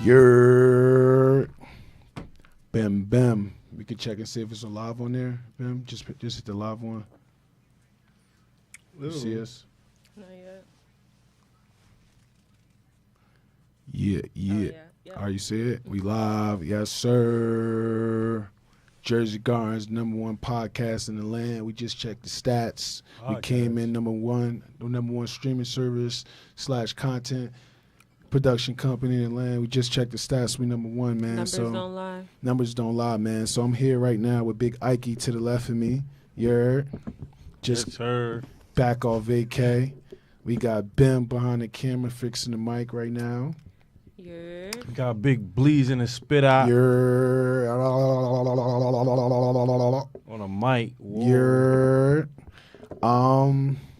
You're Bim Bim. We can check and see if it's a live on there. Bim, just hit the live one. You see us? Not yet. Yeah. Oh, yeah. Are you see it? We live. Yes, sir. Jersey Gardens, #1 podcast in the land. We just checked the stats. We came in number one streaming service / content production company in the land. We just checked the stats. We #1, man. Numbers don't lie. Numbers don't lie, man. So I'm here right now with Big Ikey to the left of me. You heard? Just yes, sir. Back off vacay. We got Bim behind the camera fixing the mic right now. Yeah. We got Big Bleeze in the spit out You're on a mic. Whoa. You're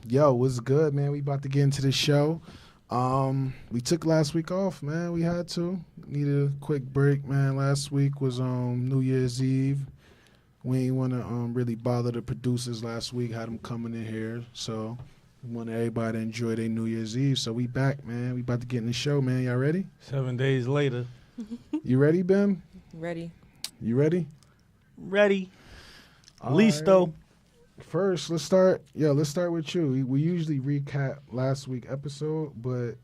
yo, what's good, man? We about to get into the show. We took last week off, man. We had to. Needed a quick break, man. Last week was New Year's Eve. We ain't want to really bother the producers last week. Had them coming in here, so we want everybody to enjoy their New Year's Eve. So we back, man. We about to get in the show, man. Y'all ready? 7 days later. You ready, Bim? Ready. You ready? Ready. All Listo. right. First, let's start with you. We usually recap last week episode, but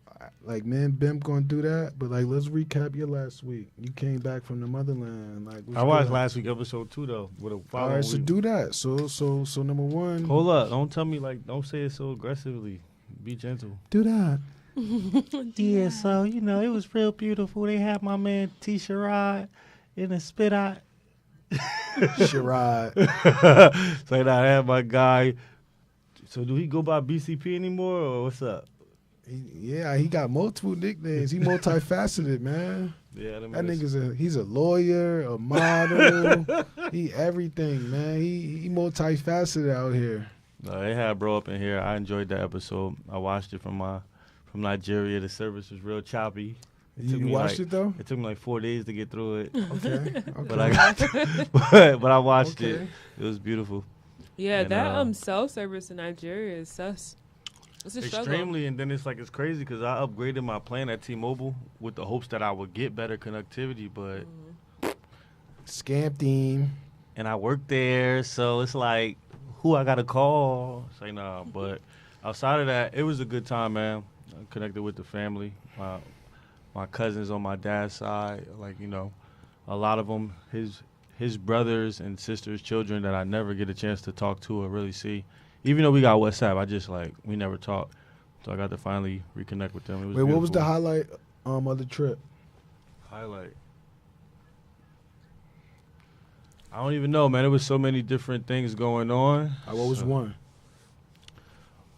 like, man, Bim gonna do that. But like, let's recap your last week. You came back from the motherland. Like, I watched last week episode 2 though. With a all right, so do that. So #1. Hold up! Don't tell me don't say it so aggressively. Be gentle. Do that. Yeah, so it was real beautiful. They had my man T. Sherrod in the spit out. Sherrod. So I had my guy. So do he go by BCP anymore, or what's up? He got multiple nicknames. He multifaceted, man. Yeah, that nigga's he's a lawyer, a model. He everything, man. He multifaceted out here. No, they had bro up in here. I enjoyed that episode. I watched it from Nigeria. The service was real choppy. You watched it though? It took me like 4 days to get through it. Okay. But I watched it. It was beautiful. Yeah, And, that cell service in Nigeria is sus. It's a struggle. Extremely, and then it's crazy because I upgraded my plan at T-Mobile with the hopes that I would get better connectivity, but Scam team. and I work there, so it's like, who I gotta call? Say nah, but outside of that, it was a good time, man. I connected with the family, my cousins on my dad's side, a lot of them, his brothers and sisters, children that I never get a chance to talk to or really see. Even though we got WhatsApp, I just we never talked. So I got to finally reconnect with them. It was Wait, what was the beautiful. highlight of the trip? Highlight? I don't even know, man. There was so many different things going on. What was one?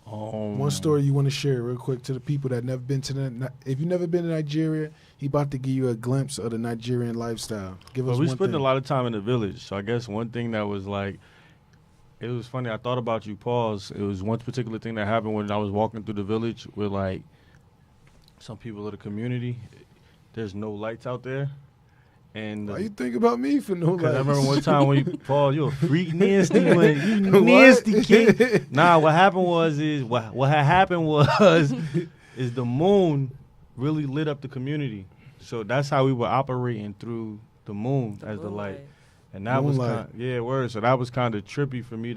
One story you want to share real quick to the people that never been to if you've never been to Nigeria, he about to give you a glimpse of the Nigerian lifestyle. Give us we one spent thing. a lot of time in the village. So I guess one thing that was it was funny. I thought about you, pause. It was one particular thing that happened when I was walking through the village with some people of the community. There's no lights out there. And why you think about me for no lights? I remember one time when you, Paul, you a freak nasty one. You nasty kid. Nah, what happened was what had happened was is the moon really lit up the community. So that's how we were operating through the moon as the light. And that Moonlight. was word. So that was kind of trippy for me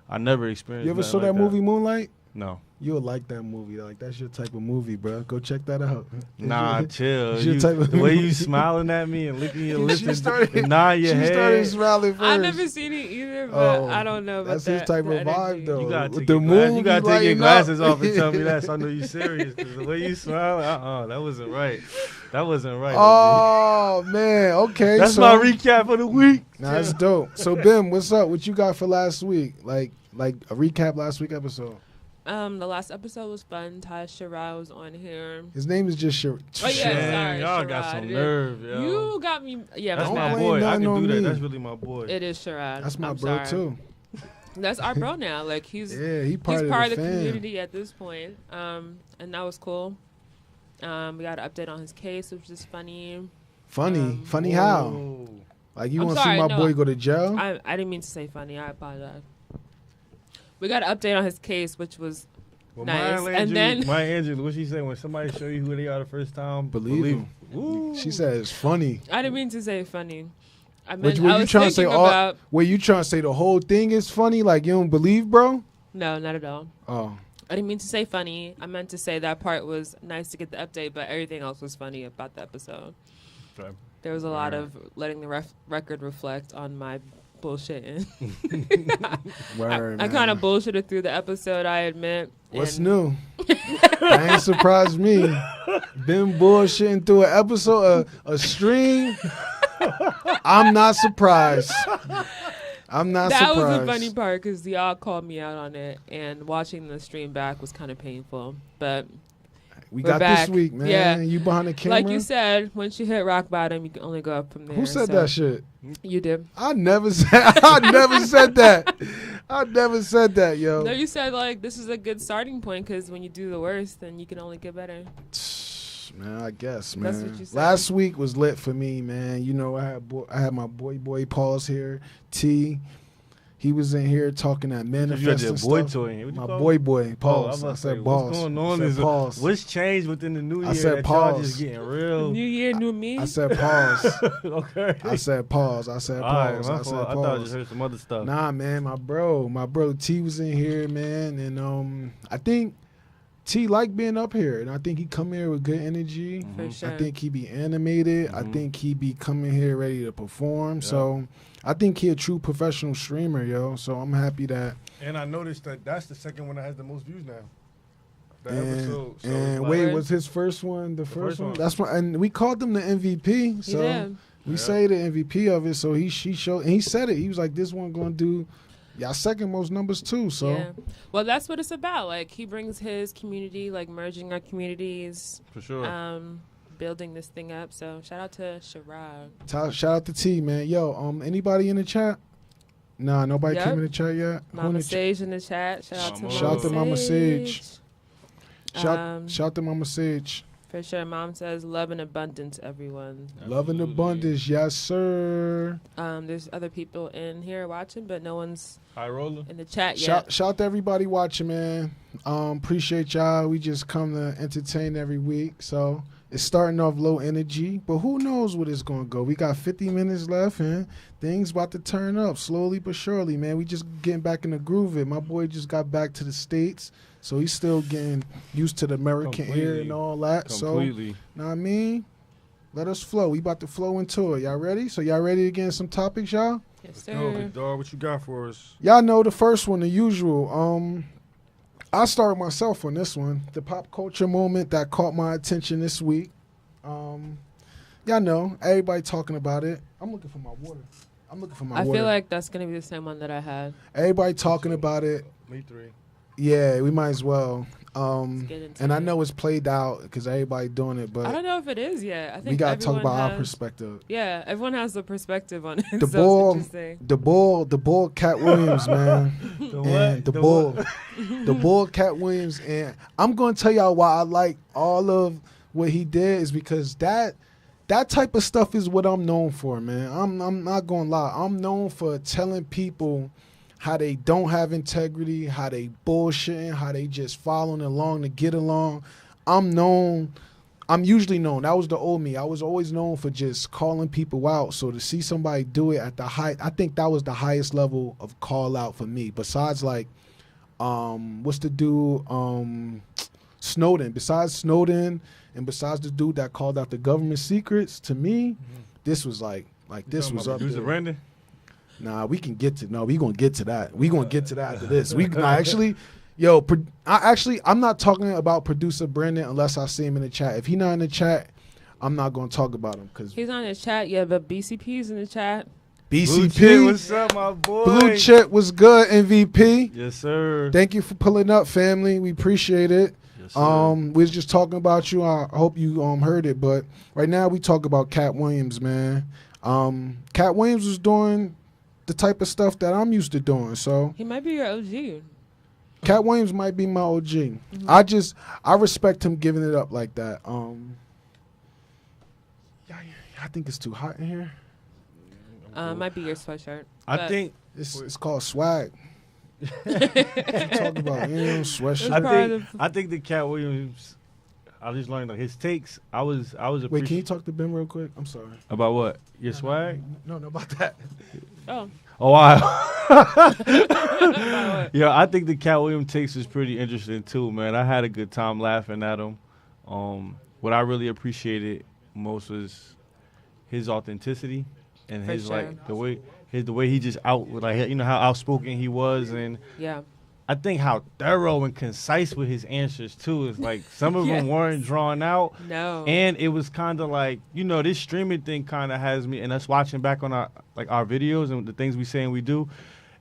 I never experienced. You ever nothing saw like that movie Moonlight? No. You'll like that movie. Like, that's your type of movie, bro. Go check that out. Nah, chill. It's your type of the way you smiling at me and licking your lips and nodding your She head. started smiling first. I've never seen it either, but I don't know about that's his type of vibe, though. You gotta take, The your, moon you gotta be take your lighting glasses up. off and tell me that, so I know you serious. Because the way you smile, that wasn't right. That wasn't right. Oh, man. Okay. That's so, my recap for the week. Nah, that's dope. So, Bim, what's up? What you got for last week? Like a recap last week episode. The last episode was fun. Ty Sherrod was on here. His name is just Oh yeah, sorry, Y'all got Sherrod. some nerve, yo. You got me. Yeah, That's my my bad. blame boy. I nothing can on do that. me. That's really my boy. It is Sherrod. That's my I'm bro, sorry. too. That's our bro now. Like he's He part he's of part the of the fam. community at this point. And that was cool. We got an update on his case, which is funny. Funny how? Like, you I'm want to see sorry, my no, boy go to jail? I didn't mean to say funny. I apologize. We got an update on his case, which was Well, Nice. Maya And then Angelou, what she say when somebody show you who they are the first time? Believe 'em. Ooh. She said it's funny. I didn't mean to say funny. I What meant you I was trying to say? thinking about. Were you trying to say the whole thing is funny? Like you don't believe, bro? No, not at all. Oh, I didn't mean to say funny. I meant to say that part was nice to get the update, but everything else was funny about the episode. Okay. There was a lot of letting the record reflect on my bullshitting. word. I man. kind of bullshitted through the episode, I admit. What's and new? That ain't surprised me. Been bullshitting through an episode, a stream. I'm not surprised. I'm not That surprised. was the funny part because y'all called me out on it, and watching the stream back was kind of painful. But We we're got back. this week, man. Yeah. You behind the camera. like you said, once you hit rock bottom, you can only go up from there. Who said so- that shit? You did. I never said. I never said that. I never said that, yo. No, you said like this is a good starting point because when you do the worst, then you can only get better. Man, I guess, That's man. what you said. Last week was lit for me, man. You know, I had my boy Paul's here. T. He was in here talking at You manifest got and your boy stuff. toy in here. What you My call boy it? Pauls. Oh, I was said like, balls. What's going I on? said Is pause. what's changed within the new I year said that y'all pause. just getting real? New year, new me. I said pause. Okay. I said pause. I said All right, pause. my I said fault. I thought I just pause. heard some other stuff. Nah, man, my bro T was in here, man, and I think T like being up here, and I think he come here with good energy. For sure. I think he be animated. I Mhm. think he be coming here ready to perform. Yeah. So I think he a true professional streamer, yo. So I'm happy that. And I noticed that that's the second one that has the most views now. The And, episode. So and it's like- wait, was his first one the first first one? one. That's one, and we called him the MVP. He So did. we Yeah. say the MVP of it. So he showed, and he said it. He was like, "This one gonna do, y'all second most numbers too." So Yeah. Well, that's what it's about. Like he brings his community, like merging our communities, for sure. building this thing up. So shout out to Sherrod. shout out to T, man. Yo, anybody in the chat? Nah, nobody Yep. came in the chat yet. Who in Mama the chat? Sage in the chat. Shout out to Mama. Mama Shout out to Mama Sage. Shout Um, out to Mama Sage. For sure. Mom says love and abundance, everyone. Love and Absolutely. abundance, yes sir. There's other people in here watching, but no one's High roller. in the chat yet. Shout out to everybody watching, man. Appreciate y'all. We just come to entertain every week, so it's starting off low energy, but who knows what it's gonna go. We got 50 minutes left, and things about to turn up slowly but surely, man. We just getting back in the groove. It. My boy just got back to the States, so he's still getting used to the American air Completely. and all that. Completely. So, know what I mean? Let us flow. We about to flow into it. Y'all ready? So y'all ready to get in some topics, y'all? Yes, No, sir. big dog, what you got for us? Y'all know the first one, the usual. I'll start myself on this one. The pop culture moment that caught my attention this week. Y'all know, everybody talking about it. I'm looking for my water. I feel like that's gonna be the same one that I had. everybody talking about it. Me three. Yeah, we might as well. Let's get into And I it. know it's played out because everybody doing it, I but don't know if it is yet. I think we gotta talk everyone about our has- perspective. Yeah, everyone has a perspective on it. The so ball, it's interesting. the bull, Cat Williams, man. The And the bull, the bull, Cat Williams, and I'm gonna tell y'all why I like all of what he did is because that type of stuff is what I'm known for, man. I'm not gonna lie. I'm known for telling people how they don't have integrity, how they bullshitting, how they just following along to get along. I'm usually known. That was the old me. I was always known for just calling people out. So to see somebody do it at the height, I think that was the highest level of call out for me. Besides like, what's the dude, Snowden. Besides Snowden and besides the dude that called out the government secrets, to me, this was like this was up Producer there. Brandon. Nah, we gonna get to that. We gonna get to that after this. I'm not talking about producer Brandon unless I see him in the chat. If he not in the chat, I'm not gonna talk about him because He's on the chat, yeah, but BCP's in the chat. Blue Chip, BCP, what's up, my boy? Blue Chip was good. MVP. Yes, sir. Thank you for pulling up, family. We appreciate it. Yes, sir. We was just talking about you. I hope you heard it, but right now we talk about Cat Williams, man. Cat Williams was doing the type of stuff that I'm used to doing. So He might be your OG. Cat Williams might be my OG. Mm-hmm. I respect him giving it up like that. I think it's too hot in here. Might be your sweatshirt. I but think It's called swag. Talk about sweatshirt. I think the Cat Williams. I just learned like his takes. I was Wait, can you talk to Ben real quick? I'm sorry. about what your swag? No, about that. Oh, Oh wow. what? Yeah, I think the Cat Williams takes is pretty interesting too, man. I had a good time laughing at him. What I really appreciated most was his authenticity and For his sure. like the way he just how outspoken he was, and Yeah. I think how thorough and concise with his answers too is like some of them Yes. weren't drawn out. No. And it was kind of like, this streaming thing kind of has me, and us watching back on our videos and the things we say and we do,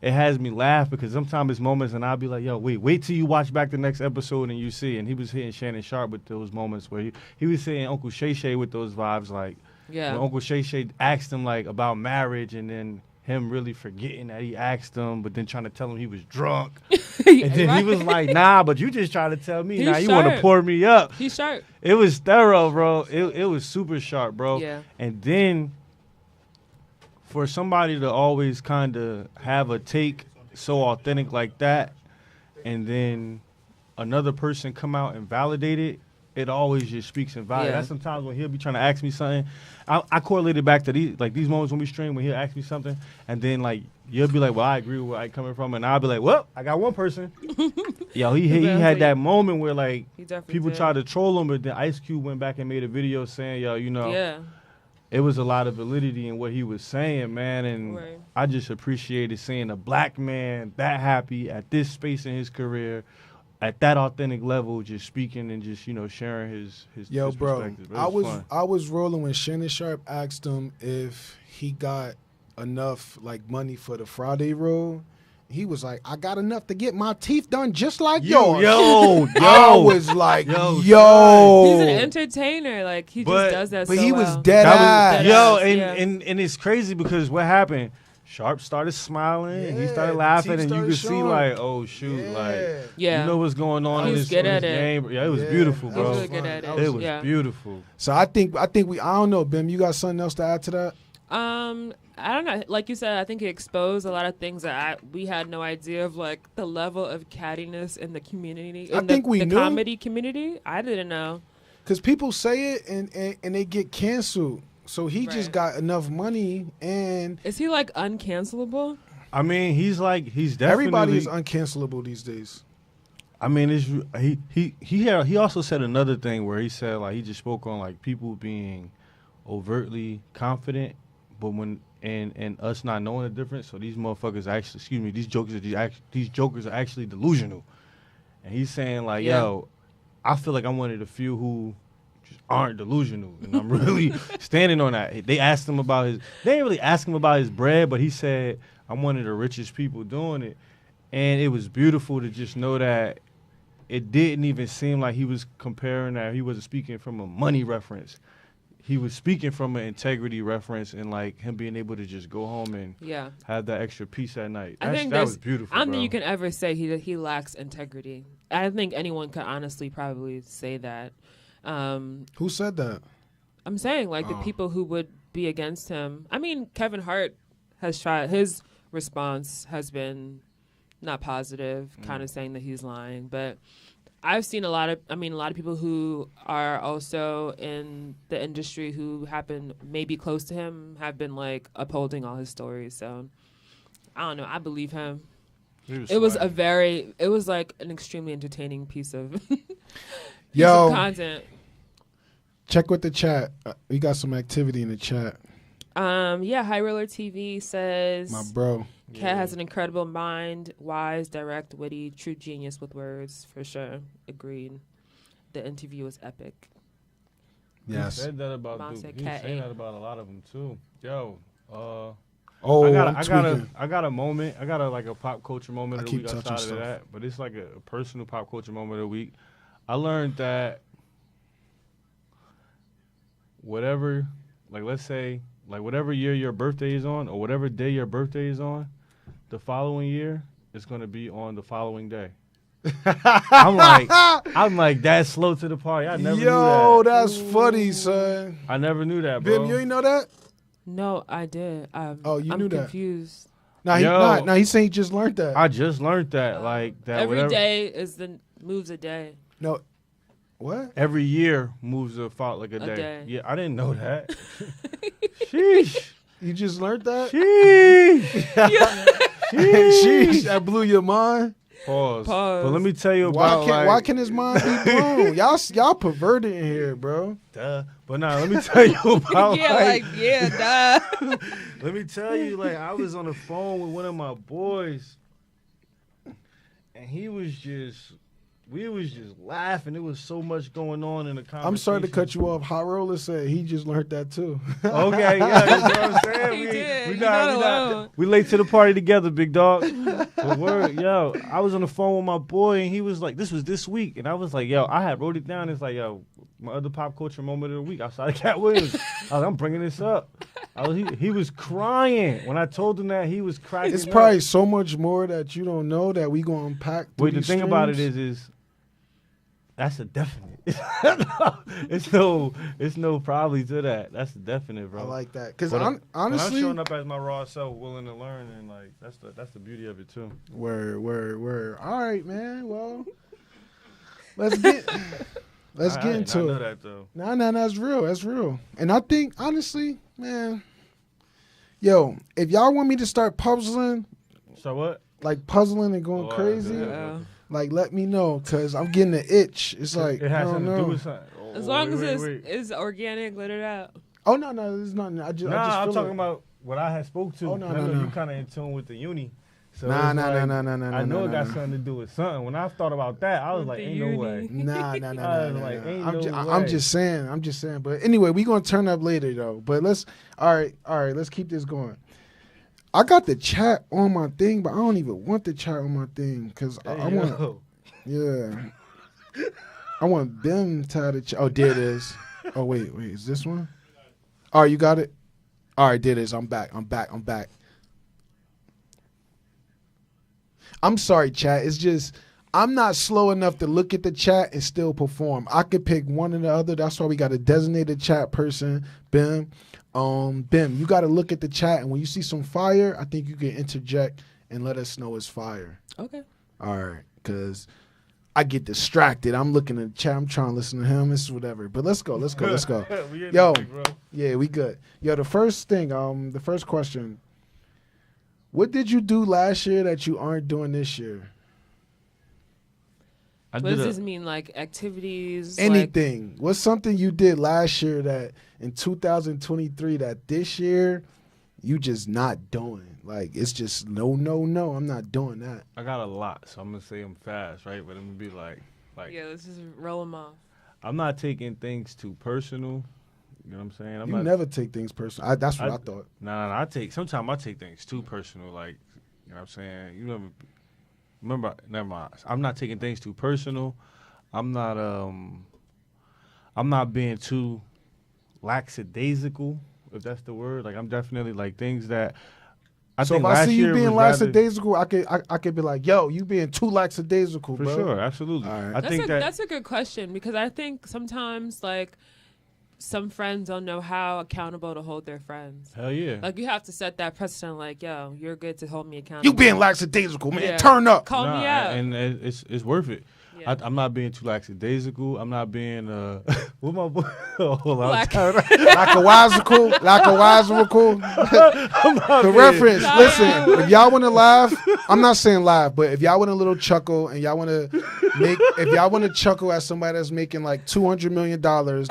it has me laugh because sometimes it's moments and I'll be like, yo, wait till you watch back the next episode and you see. And he was hitting Shannon Sharp with those moments where he was saying Uncle Shay Shay with those vibes, like yeah. when Uncle Shay Shay asked him like about marriage and then him really forgetting that he asked him, but then trying to tell him he was drunk. And then he was like, nah, but you just trying to tell me. He's Now you want to sharp. pour me up. He's sharp. It was thorough, bro. It was super sharp, bro. Yeah. And then for somebody to always kind of have a take so authentic like that, and then another person come out and validate it, it always just speaks in value. Yeah. That's sometimes when he'll be trying to ask me something. I correlate it back to these moments when we stream, when he'll ask me something, and then like you'll be like, well, I agree with where I'm coming from, and I'll be like, well, I got one person. Yo, he had that moment where like He definitely people did. tried to troll him, but then Ice Cube went back and made a video saying, yo, Yeah. it was a lot of validity in what he was saying, man, and Right. I just appreciated seeing a black man that happy at this space in his career, at that authentic level, just speaking and just sharing his Yo, his bro, perspectives. It fun. I was rolling when Shannon Sharp asked him if he got enough like money for the Friday roll. He was like, I got enough to get my teeth done just like yours. Yo, I was like, Yo, He's an entertainer. Like he But- just does that but so he was well. dead ass. Yo, ass, and, yeah. and it's crazy because what happened? Sharp started smiling, and he Yeah, started the laughing, teeth and you started could see showing. like, oh shoot, like Yeah. you know what's going on in He's this, good in at this it. game. Yeah, it was Yeah, beautiful, that bro. He's was really good fun. at That it. It was yeah. beautiful. So I think I don't know, Bim. You got something else to add to that? I don't know. Like you said, I think it exposed a lot of things that we had no idea of, like the level of cattiness in the community. I think we the knew. comedy community. I didn't know. Because people say it and they get canceled. So he just Right. got enough money, and Is he like uncancelable? I mean, he's definitely everybody is uncancelable these days. I mean, he also said another thing where he said like he just spoke on like people being overtly confident, but when and us not knowing the difference. So these motherfuckers actually, these jokers are actually delusional. And he's saying like, Yeah. yo, I feel like I'm one of the few who just aren't delusional, and I'm really standing on that. They asked him about they didn't really ask him about his bread, but he said I'm one of the richest people doing it, and it was beautiful to just know that. It didn't even seem like he was comparing that. He wasn't speaking from a money reference. He was speaking from an integrity reference and like him being able to just go home and Yeah. have that extra peace at night. I think That was beautiful. I don't bro. think you can ever say he lacks integrity. I don't think anyone could honestly probably say that. Who said that? I'm saying like the people who would be against him. I mean, Kevin Hart has tried. His response has been not positive, kind of saying that he's lying. But I've seen a lot of people who are also in the industry who happen maybe close to him have been like upholding all his stories. So I don't know. I believe him. It was like an extremely entertaining piece of Yo, content. check with the chat. We got some activity in the chat. High Roller TV says My bro. Cat has an incredible mind, wise, direct, witty, true genius with words, for sure. Agreed. The interview was epic. Yes. He said that about Mom Duke. said He Cat said A. that about a lot of them too. Yo, Oh, I I'm tweaking. got a moment. I got a pop culture moment I of the keep week touching outside of stuff. that, but it's like a personal pop culture moment of the week. I learned that whatever, like let's say, like whatever year your birthday is on, or whatever day your birthday is on, the following year is going to be on the following day. I'm like that's slow to the party. I never knew Yo, that. that's funny, son. I never knew that, bro. Bim, you ain't know that? No, I did. Oh, you I'm knew that. confused. Nah, he's saying he just learned that. I just learned that. Like that. Every whatever. day moves a day. No, what? Every year moves a fault like a day. day. Yeah, I didn't know that. Sheesh. You just learned that? Sheesh. Sheesh, that blew your mind. Pause. But let me tell you about why can his mind be blown? y'all perverted in here, bro. Duh. But nah, let me tell you about duh. Let me tell you, like, I was on the phone with one of my boys, and we was just laughing. There was so much going on in the conversation. I'm sorry to cut you off. Hot Roller said he just learned that too. Okay, yeah, that's what I'm saying. He did. We You're not not alone. we late to the party together, big dog. But word, yo, I was on the phone with my boy, and he was like, "This was this week," and I was like, "Yo," I had wrote it down. It's like, "Yo, my other pop culture moment of the week outside of Cat Williams." I was like, I'm bringing this up. He was crying when I told him that. He was cracking. It's probably so much more that you don't know that we gonna unpack. Wait, the thing about it is that's a definite. It's no probably to that. That's a definite, bro. I like that because honestly, honestly, I'm showing up as my raw self, willing to learn, and like that's the beauty of it too. Word. All right, man. Well, let's get into I know it. that though. No, that's real. That's real. And I think honestly, man, yo, if y'all want me to start puzzling, So what? like puzzling and going crazy, Yeah. like let me know because I'm getting an itch. It's like It I has don't something to do know. with something. As long as wait. it's organic, let it out. Oh no, there's nothing. I just I'm feel talking it. about what I had spoke to. Oh, no, I know no. you kind of in tune with the uni. So Nah, it's like, I know it got nah. something to do with something. When I thought about that, I was like, The ain't no uni. way. Nah. I was like, ain't no I'm way. just saying. But anyway, we gonna turn up later though. But all right. Let's keep this going. I got the chat on my thing, but I don't even want the chat on my thing because I want. Yeah. I want them to have the chat. Oh, there it is. Oh wait, is this one? All right, you got it. All right, there it is. I'm back. I'm sorry, chat. It's just I'm not slow enough to look at the chat and still perform. I could pick one or the other. That's why we got a designated chat person, Bim. Bim, you got to look at the chat, and when you see some fire, I think you can interject and let us know it's fire. Okay. All right, because I get distracted. I'm looking at the chat. I'm trying to listen to him. It's whatever. But let's go. Yo, yeah, we good. Yo, the first question. What did you do last year that you aren't doing this year? What does this mean? Like activities? Anything. What's something you did last year that in 2023 that this year you just not doing? Like it's just no. I'm not doing that. I got a lot, so I'm gonna say them fast, right? But I'm gonna be like, yeah, let's just roll them off. I'm not taking things too personal. You know what I'm saying? You never take things personal. That's what I thought. Nah. Sometimes I take things too personal. Like, you know what I'm saying? You never remember? Never mind. I'm not taking things too personal. I'm not being too lackadaisical, if that's the word. Like, I'm definitely like things that. So if I see you being lackadaisical, I could be like, yo, you being too lackadaisical, for bro. sure, absolutely. All right. That's a good question because I think sometimes like some friends don't know how accountable to hold their friends. Hell yeah. Like you have to set that precedent. Like, yo, you're good to hold me accountable. You being lackadaisical, man. Yeah. Turn up. Call me out. And it's worth it. Yeah. I'm not being too lackadaisical. I'm not being what my boy. Lackadaisical. The reference. Listen, if y'all want to laugh, I'm not saying laugh, but if y'all want a little chuckle and y'all want to chuckle at somebody that's making like $200 million,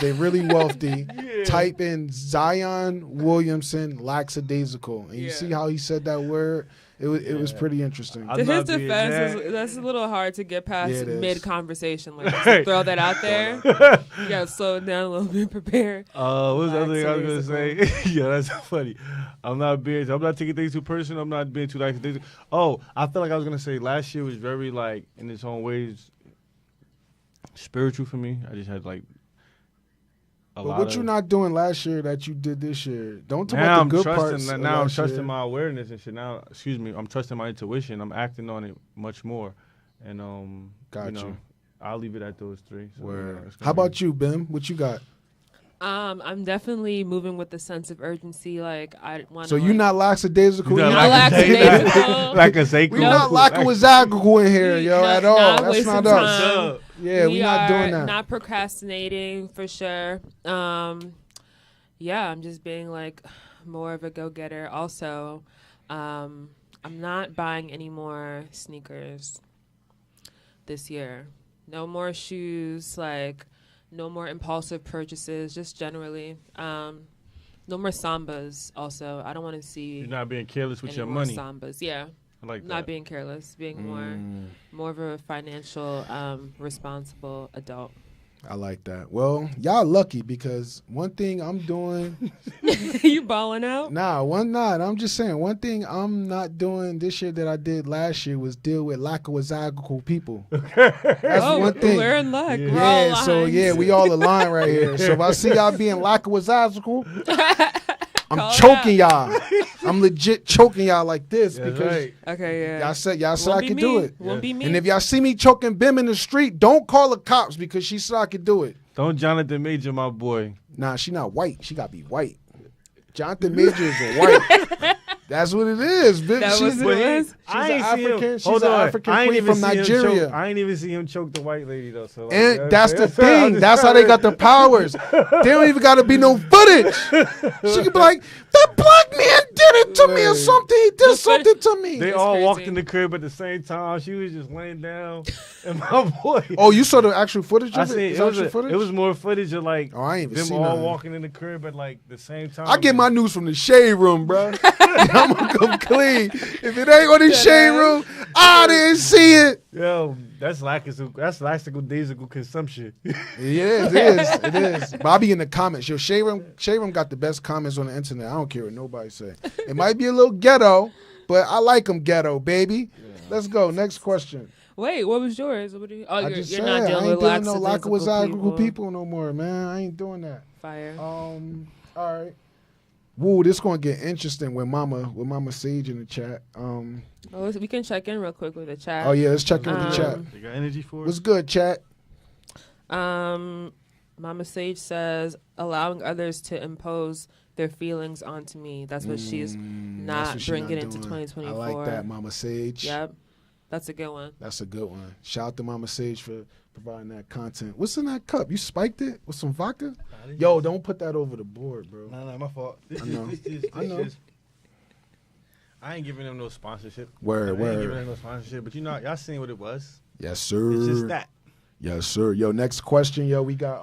they really wealthy. Yeah. Type in Zion Williamson lackadaisical, and you see how he said that word. It was pretty interesting. To his defense, that's a little hard to get past mid-conversation. Like, just throw that out there. You got to slow it down a little bit, prepare. What's the other thing I was going to say? Yeah, that's funny. I'm not taking things too personal. I'm not being too lackadaisical. Oh, I feel like I was going to say last year was very, like, in its own ways, spiritual for me. I just had, like, but what you not doing last year that you did this year? Don't talk about the good parts. Now I'm trusting my awareness and shit. Now, I'm trusting my intuition. I'm acting on it much more. And got you. I'll leave it at those three. So, How about you, Bim? What you got? I'm definitely moving with a sense of urgency. Like I want. So you're not lackadaisical. You're not lackadaisical. Like a sacred. We're not lackadaisical in here, yo, at all. Not That's wasting not us. time. Yeah, we're not doing that. Not procrastinating for sure. Yeah, I'm just being like more of a go-getter. Also, I'm not buying any more sneakers this year. No more shoes, like no more impulsive purchases, just generally. No more Sambas also. I don't want to see You're not being careless with any your more money. Sambas. Yeah. I like that. Not being careless, being more of a financial responsible adult. I like that. Well, y'all lucky because one thing I'm doing. You balling out? I'm just saying one thing I'm not doing this year that I did last year was deal with lackadaisical people. That's one thing. We're in luck. Yeah, We're all so aligned. yeah, we all aligned right here. So if I see y'all being lackadaisical, I'm Call it choking y'all. I'm legit choking y'all like this That's because right. Okay, yeah. y'all said Won't I be could me. do it. Won't be me. And if y'all see me choking Bim in the street, don't call the cops because she said I could do it. Don't Jonathan Major, my boy. Nah, she not white. She gotta be white. Jonathan Major is white. That's what it is. Bitch. That was She's what it was? an I ain't see African. him. She's Hold an on. African I ain't queen even from see him Nigeria. choke- I ain't even see him choke the white lady though. So like, And that's the thing. That's how they got the powers. They don't even got to be no footage. She could be like, that black man did it to me or something. He did something to me. They That's all crazy. walked in the crib at the same time. She was just laying down, and my boy. Oh, you saw the actual footage I of see. it? It was, Actual footage? it was more footage of like Oh, I ain't even them seen all none. walking in the crib at like the same time. I get my news from the shade room, bro. I'm going to come clean. If it ain't on the shade room, I didn't see it. Yo, that's lackadaisical consumption. Yeah, it is. It is. But I be in the comments. Yo, Shade Room got the best comments on the internet. I don't care what nobody say. It might be a little ghetto, but I like them ghetto, baby. Yeah. Let's go. Next question. Wait, what was yours? What I just said I ain't doing no lackadaisical people no more, man. I ain't doing that. Fire. All right. Woo, this gonna get interesting with Mama Sage in the chat. We can check in real quick with the chat. Oh yeah, let's check in with the chat. You got energy for it? What's good, chat? Mama Sage says allowing others to impose their feelings onto me. That's what she's not bringing into 2024. I like that, Mama Sage. Yep, that's a good one. That's a good one. Shout out to Mama Sage for providing that content. What's in that cup? You spiked it with some vodka? Yo, don't put that over the board, bro. No, my fault. I know. I know. I ain't giving them no sponsorship. Word. I ain't giving them no sponsorship, but y'all seen what it was. Yes, sir. It's just that. Yes, sir. Yo, next question. Yo, we got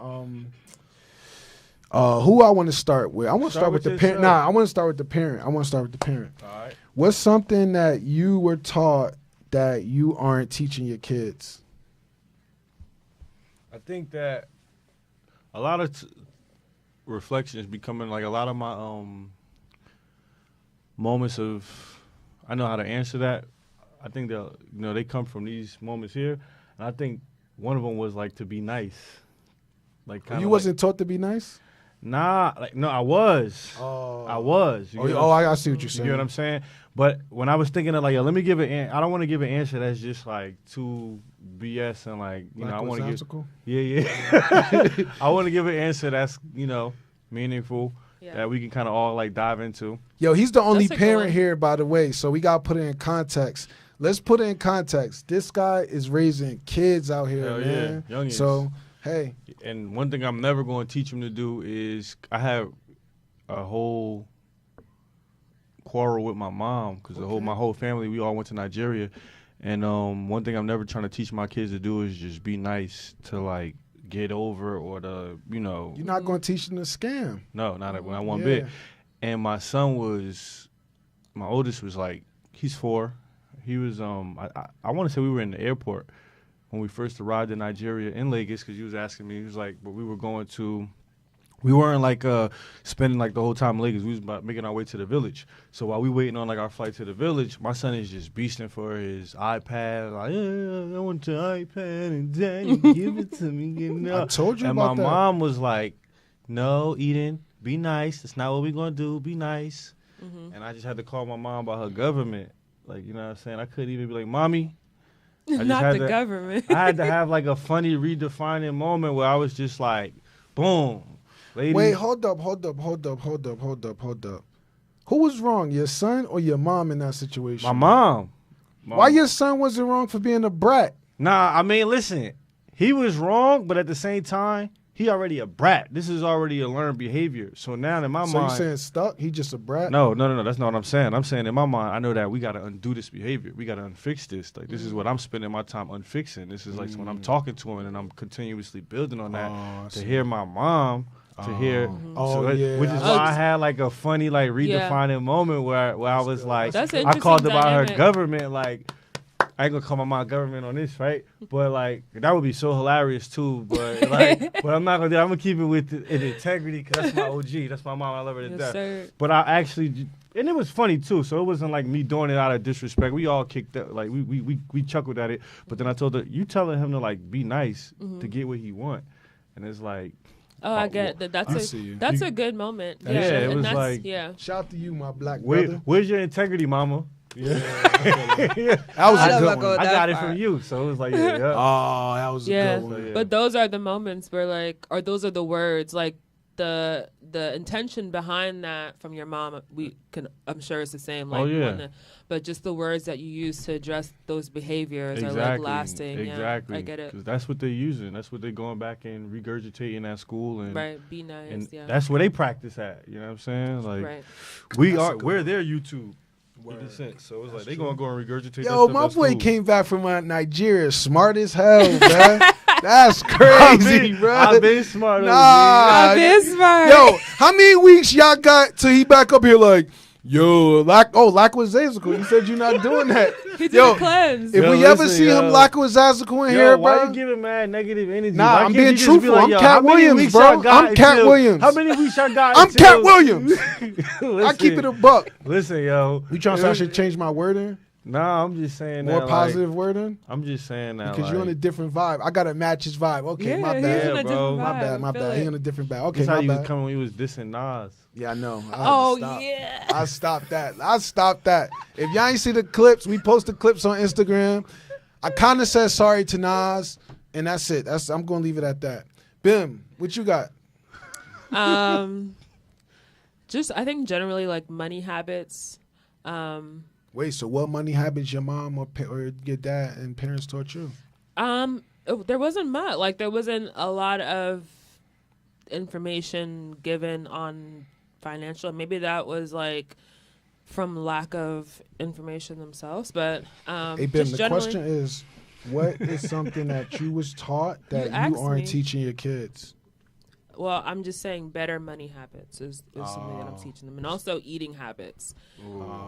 who I want to start with. I want to start with the parent. Nah, I want to start with the parent. All right. What's something that you were taught that you aren't teaching your kids? I think that a lot of reflection is becoming like a lot of my moments of I know how to answer that. I think that they come from these moments here, and I think one of them was like to be nice. Like you wasn't taught to be nice? Nah, no, I was. I was. I see what you're saying. You know what I'm saying? But when I was thinking of like, let me give I don't want to give an answer that's just like too BS and like, I want to give. Yeah. I want to give an answer that's meaningful that we can kind of all like dive into. Yo, he's the only parent here, by the way, so we got to put it in context. Let's put it in context. This guy is raising kids out here, Hell man. Yeah. Youngins. So, hey. And one thing I'm never going to teach him to do is I have a whole quarrel with my mom because my whole family, we all went to Nigeria. And one thing I'm never trying to teach my kids to do is just be nice to like get over or to, You're not going to teach them to scam. No, not one bit. And my oldest was like, he's 4. He was, I want to say we were in the airport when we first arrived in Nigeria in Lagos because he was asking me, he was like, but we weren't like spending like the whole time in Lagos. We was about making our way to the village. So while we waiting on like our flight to the village, my son is just beasting for his iPad. Like, I want your iPad and Daddy, give it to me. I told you and about that. And my mom was like, no, Eden, be nice. That's not what we're going to do. Be nice. Mm-hmm. And I just had to call my mom about her government. Like, you know what I'm saying? I couldn't even be like, Mommy. Not the government. I had to have like a funny redefining moment where I was just like, boom. Ladies, Wait, hold up. Who was wrong, your son or your mom in that situation? my mom. Why your son wasn't wrong for being a brat? Nah, I mean, listen, he was wrong, but at the same time, he already a brat. This is already a learned behavior. So now in my So mind, you saying stuck? He just a brat? no, that's not what I'm saying. I'm saying in my mind, I know that we got to undo this behavior. We got to unfix this. Like, this is what I'm spending my time unfixing. This is like when I'm talking to him and I'm continuously building on that I to see. hear my mom, to hear. Oh, yeah. Which is why I had like a funny, like redefining moment where I was like, That's an I called interesting about her dynamic. government. Like, I ain't gonna call my mom government on this, right? But like, that would be so hilarious too. But like, but I'm not gonna do. I'm gonna keep it with integrity because that's my OG. That's my mom. I love her to Yes, death. sir. But I actually, and it was funny too. So it wasn't like me doing it out of disrespect. We all kicked up, like we chuckled at it. But then I told her, you telling him to like be nice to get what he want, and it's like, Oh, I get that. I see you. That's a good moment. Yeah, Yeah, it and was that's, like- yeah. Shout out to you, my black brother. where's your integrity, mama? Yeah, That was I a don't good go one. I that got it far. from you. So it was like, yeah. Oh, that was a Yeah. good one. Yeah. But those are the moments where like, or those are the words, like the intention behind that from your mom. I'm sure it's the same. Like, Oh, yeah. but just the words that you use to address those behaviors are like lasting. Exactly. Yeah, I get it. Because that's what they're using. That's what they're going back and regurgitating at school, and Right. Be nice. and Yeah. that's where they practice at. You know what I'm saying? Like right. we're their YouTube. In a sense. So it's like they gonna go and regurgitate. that Yo, stuff my at boy school. came back from Nigeria, smart as hell, man. That's crazy, bro. I've been smart. Nah. I'm this smart. Yo, how many weeks y'all got till he back up here like, yo, lackadaisical? You said you're not doing that. He did Yo, a cleanse. If Yo, we ever listen, see him yo. lackadaisical in Yo, here, why bro. you giving mad negative energy? Nah, Why I'm can't being you just be truthful. like, I'm yo, Cat how many Williams, weeks bro. y'all got I'm Cat until- Williams. How many weeks y'all got? I'm until- Cat Williams. I keep it a buck. Listen, yo. You trying to say I should change my wording? Nah, I'm just saying More that. positive wording? I'm just saying that. Because you're on a different vibe. I got to match his vibe. Okay, Yeah, my he's bad. on a Yeah, different bro. My vibe. bad, my I feel bad. He it. on a different bag. Okay, That's how my you was bad. coming when you was dissing Nas. Yeah, I know. Oh, Stop. yeah. I stopped that. If y'all ain't see the clips, we post the clips on Instagram. I kind of said sorry to Nas, and that's it. I'm gonna leave it at that. Bim, what you got? Just I think generally like money habits. Wait, so what money habits your mom or your dad and parents taught you? There wasn't much. Like there wasn't a lot of information given on financial. Maybe that was like from lack of information themselves. But Hey, Bim, just the generally, question is, what is something that you was taught that you asked aren't me. teaching your kids? well, I'm just saying better money habits is something that I'm teaching them, and also eating habits.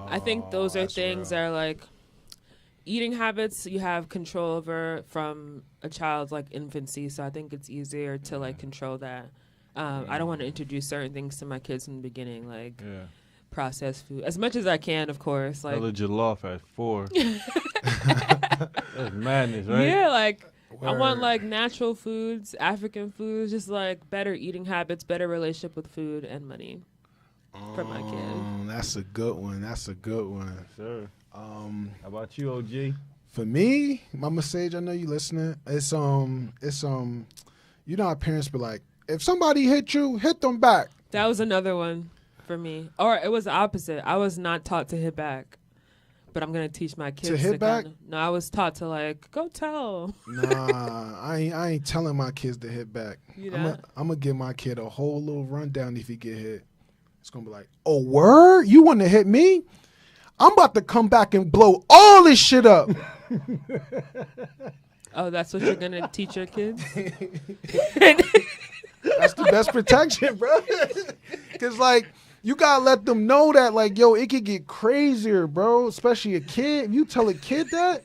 I think those are that's things that are like eating habits you have control over from a child's like infancy. So I think it's easier to like control that. I don't want to introduce certain things to my kids in the beginning, like Yeah. processed food, as much as I can, of course. Like Hella jollof at 4. That's madness, right? yeah, like I want Word. like natural foods, African foods, just like better eating habits, better relationship with food and money for my kid. That's a good one. Sure. How about you, OG? For me, Mama Sage, I know you listening. It's you know how parents be like, if somebody hit you, hit them back. That was another one for me. Or it was the opposite. I was not taught to hit back. But I'm gonna teach my kids hit back? No, I was taught to like go tell. Nah, I ain't telling my kids to hit back. You I'm know? gonna give my kid a whole little rundown if he get hit. It's gonna be like, oh word, you want to hit me? I'm about to come back and blow all this shit up. Oh, that's what you're gonna teach your kids? That's the best protection, bro. Cause like you gotta let them know that like, yo, it could get crazier, bro. Especially a kid. If you tell a kid that,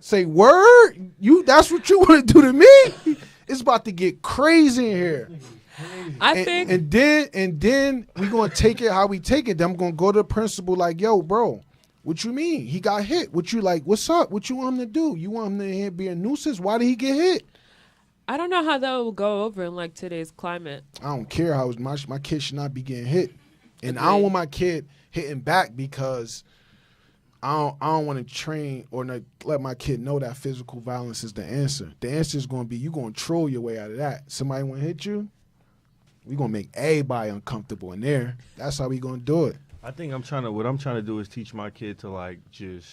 say word, that's what you want to do to me. It's about to get crazy in here. I think And then we gonna take it how we take it. Then I'm gonna go to the principal like, yo, bro, what you mean? He got hit. What you like? What's up? What you want him to do? You want him to be a nuisance? Why did he get hit? I don't know how that will go over in like today's climate. I don't care how my kid should not be getting hit, and I don't Agreed. want my kid hitting back because I don't want to train or not let my kid know that physical violence is the answer. The answer is going to be you going to troll your way out of that. Somebody want to hit you, We gonna make everybody uncomfortable in there. That's how we gonna do it. I think what I'm trying to do is teach my kid to like just.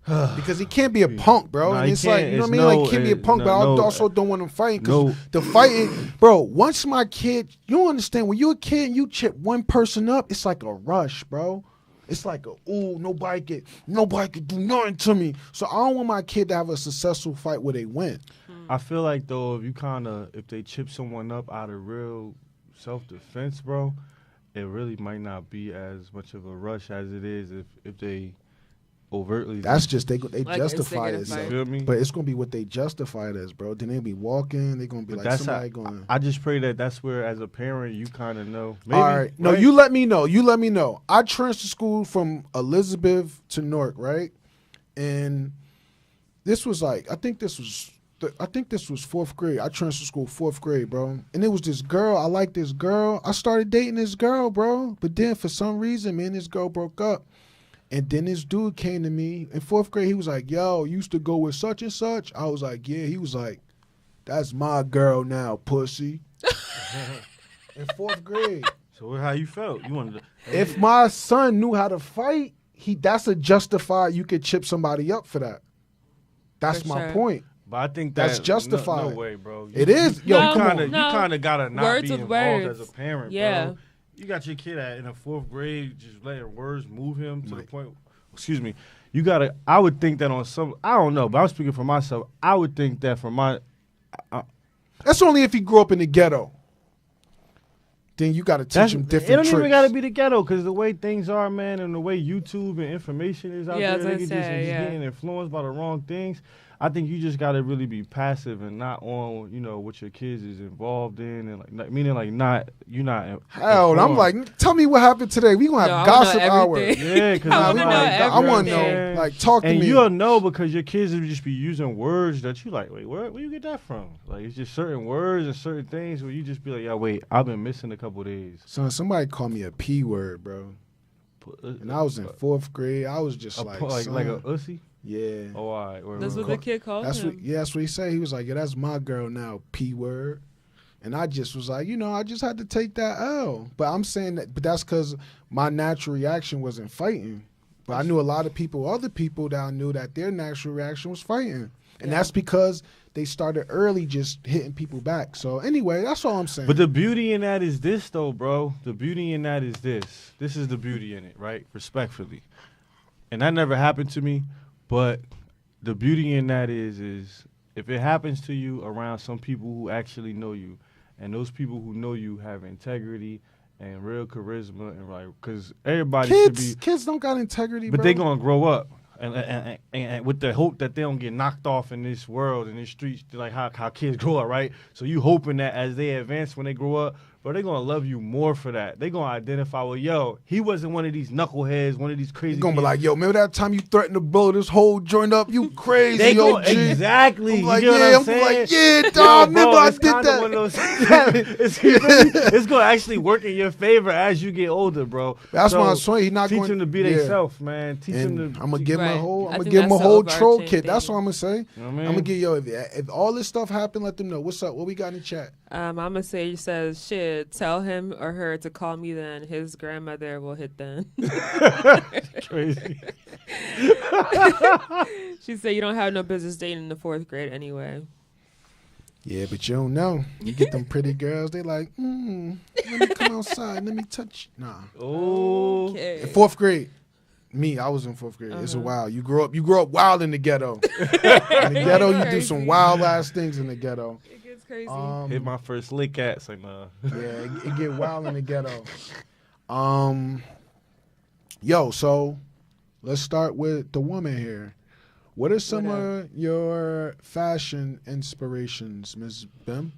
Because he can't be a punk, bro. Nah, and it's like, you know what I mean? no, Like, he can't be a punk, but I also don't want him fighting. Because No. the fighting, bro, once my kid, you don't understand, when you're a kid and you chip one person up, it's like a rush, bro. It's like nobody could do nothing to me. So I don't want my kid to have a successful fight where they win. I feel like though, if they chip someone up out of real self-defense, bro, it really might not be as much of a rush as it is if they overtly. That's just they Like justify it instigating as, fight. You feel me? but it's gonna be what they justify it as, bro. Then they'll be walking. They're gonna be But like that's somebody going. I just pray that that's where, as a parent, you kind of know. Maybe, All right, no, you let me know. You let me know. I transferred school from Elizabeth to Newark, right? And this was like, I think this was fourth grade. I transferred school fourth grade, bro. And it was this girl. I liked this girl. I started dating this girl, bro. But then for some reason, me and this girl broke up. And then this dude came to me in fourth grade. He was like, yo, you used to go with such and such. I was like, yeah. He was like, that's my girl now, pussy. In fourth grade. So how you felt? You wanted to. If my son knew how to fight, that's a justified. You could chip somebody up for that. That's For my sure. point. But I think That's that, justified. No way, bro. It is. Yo, No, come on. You kind of gotta not Words be with involved words. as a parent, Yeah. bro. You got your kid in the fourth grade, just letting words move him to the point. Excuse me. You gotta. I would think that on some. I don't know, but I'm speaking for myself. I would think that for my. That's only if he grew up in the ghetto. Then you got to teach him different It don't tricks. even gotta be the ghetto, because the way things are, man, and the way YouTube and information is out Yeah, there, I was niggas gonna just say, yeah. getting influenced by the wrong things. I think you just gotta really be passive and not on, what your kids is involved in, and like meaning like you're not. Hell, I'm informed. like, tell me what happened today. We gonna have No, I wanna gossip know hour. everything. Yeah, because I wanna know I want to everything. know. Like, talk to And me. you'll know because your kids will just be using words that you like, wait, where you get that from? Like, it's just certain words and certain things where you just be like, yeah, wait, I've been missing a couple days. Son, somebody called me a P word, bro. And I was in fourth grade. I was just like a ussy. yeah. Oh, all right. That's what the kid called That's him. that's what he said. He was like, yeah, that's my girl now, P word. And I just was like, I just had to take that L. But I'm saying that, but that's because my natural reaction wasn't fighting. But I knew a lot of other people that I knew that their natural reaction was fighting. And that's because they started early just hitting people back. So anyway, that's all I'm saying. But the beauty in that is this, though, bro. The beauty in that is this. This is the beauty in it, right? Respectfully. And that never happened to me. But the beauty in that is if it happens to you around some people who actually know you, and those people who know you have integrity and real charisma, and like, because everybody should be. Kids don't got integrity, But bro. they gonna grow up, and with the hope that they don't get knocked off in this world, in these streets, like how kids grow up, right? So you hoping that as they advance, when they grow up, bro, they gonna love you more for that. They gonna identify with, yo, he wasn't one of these knuckleheads, one of these crazy. They gonna be kids. like, yo, remember that time you threatened to blow this whole joint up? You crazy, They go OG. exactly. I'm like, you know yeah, what I'm I'm like, saying? yeah, dog. Yo, bro, Remember I it's did kinda that. one of those, it's gonna actually work in your favor as you get older, bro. That's So why I'm saying he's not teach going them to be themselves, man. Teach them And to. I'm gonna give him a Right. whole. I I'm gonna think give him a that's the whole troll overarching kit. That's thing. what I'm gonna say. You know what I mean? I'm gonna get if all this stuff happened, let them know. What's up? What we got in the chat? I'm gonna say, he says, shit, tell him or her to call me then. His grandmother will hit then. Crazy. She said, you don't have no business dating in the fourth grade anyway. Yeah, but you don't know. You get them pretty girls. They like, let me come outside. Let me touch. Nah. Oh. Okay. In fourth grade. Me, I was in fourth grade. It's a wild. You grew up wild in the ghetto. In the ghetto, you do some Crazy. wild ass things in the ghetto. It gets crazy. Hit my first lick at, say nah. Yeah, it get wild in the ghetto. Yo, so let's start with the woman here. What are some What up? of your fashion inspirations, Ms. Bim?